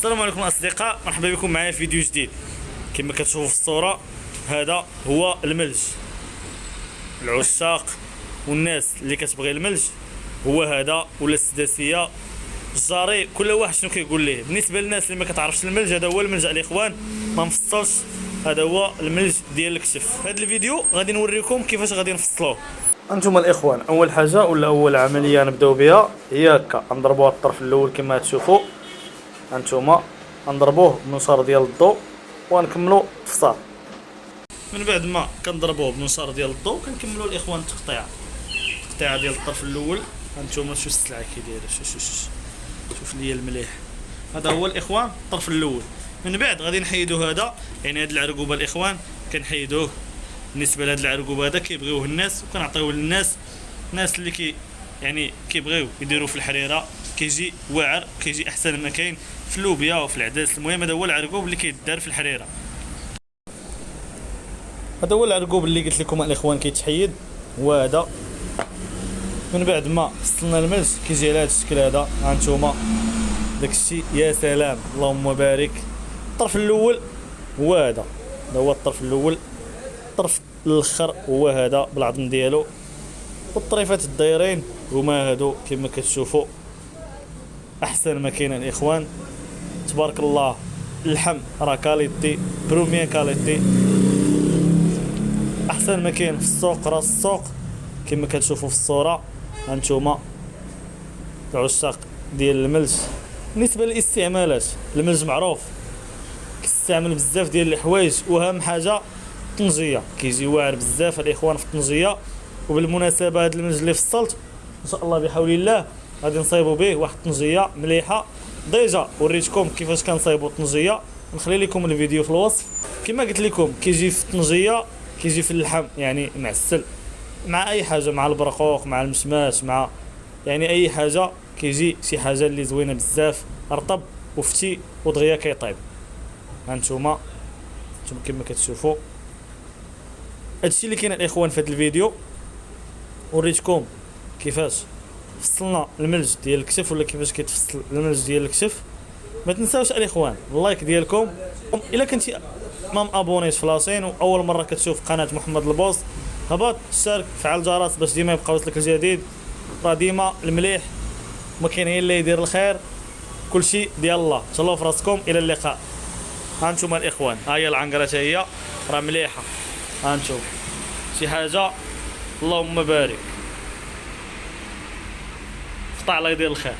السلام عليكم اصدقاء، مرحبا بكم معايا في فيديو جديد. كما كتشوفوا في الصوره هذا هو الملج. العشاق والناس اللي كتبغي الملج هو هذا، ولا السداسيه، الجاري، كل واحد شنو كيقول ليه. بالنسبه للناس اللي ما كتعرفش الملج، هذا هو الملج الاخوان، ما مفصلش. هذا هو الملج ديال الكشف. في هذا الفيديو غادي نوريكم كيفاش غادي نفصلوه. انتم الاخوان، اول حاجه ولا اول عمليه نبداو بها هي هكا، نضربوها الطرف الاول كما تشوفوا هانتوما، نضربوه بمنشار ديال الضوء ونكملوا الفصال. من بعد ما كنضربوه بمنشار ديال الضوء كنكملوا الاخوان التقطيع ديال الطرف الاول. هانتوما شوف السلعه كي دايره، شوف ليا المليح. هذا هو الاخوان الطرف الاول. من بعد غادي نحيدوا هذا، يعني هاد العرقوبه الاخوان كنحيدوه. بالنسبه لهاد العرقوبه هذا كيبغيوه الناس وكنعطيوه للناس، الناس اللي كيبغيو يديروا في الحريره، كيجي واعر، كيجي احسن ما كاين في اللوبيا وفي العدس. المهم هذا هو العرقوب اللي كيدار في الحريره. هذا هو العرقوب اللي قلت لكم الاخوان كيتحيد، هو هذا. من بعد ما فصلنا الملج كيجي على هذا الشكل هذا. هانتوما داكشي يا سلام، اللهم بارك. الطرف الاول هو هذا هو الطرف الاول. الطرف الاخر هو هذا بالعظم ديالو، والطريفات الدايرين هما هادو كما كتشوفوا، احسن ما كاين الاخوان. تبارك الله، اللحم راه كاليتي، بروميير كاليتي، احسن ما كاين في السوق. راس السوق كما كتشوفوا في الصوره. هانتوما العشاق ديال الملج. بالنسبه للاستعمالات، الملج معروف كيستعمل بزاف ديال الحوايج، واهم حاجه الطنجيه، كيجي واعر بزاف الاخوان في الطنجيه. وبالمناسبه هذا الملج اللي فصلت ان شاء الله بحول الله غادي نصايبوا به واحد الطنجيه مليحه. ديجا وريتكم كيفاش كنصايبوا الطنجيه، نخلي لكم الفيديو في الوصف. كما قلت لكم كيجي في الطنجيه، كيجي في اللحم، يعني معسل مع اي حاجه، مع البرقوق، مع المشماش، مع يعني اي حاجه، كيجي شي حاجه اللي زوينه بزاف، رطب وفتي ودغيا كيطيب. هانتوما كما كتشوفوا هادشي اللي كاين الاخوان في هذا الفيديو. وريتكم كيفاش فصلنا الملج ديال الكشف، ولا كيفاش كيتفصل الملج ديال الكشف. ما تنساوش الاخوان اللايك ديالكم. الا كنتي ما ابونيش في لاشين واول مره كتشوف قناه محمد البوس، هبط اشترك، فعل الجرس باش ديما يبقى يوصلك الجديد. راه ديما المليح ما كاين غير اللي يدير الخير، كلشي ديال الله. تهلاو في راسكم، الى اللقاء. هانتوما الاخوان، ها هي العنقره هي راه مليحه. هانتوما شي حاجه اللهم بارك، قطع الله يدير الخير.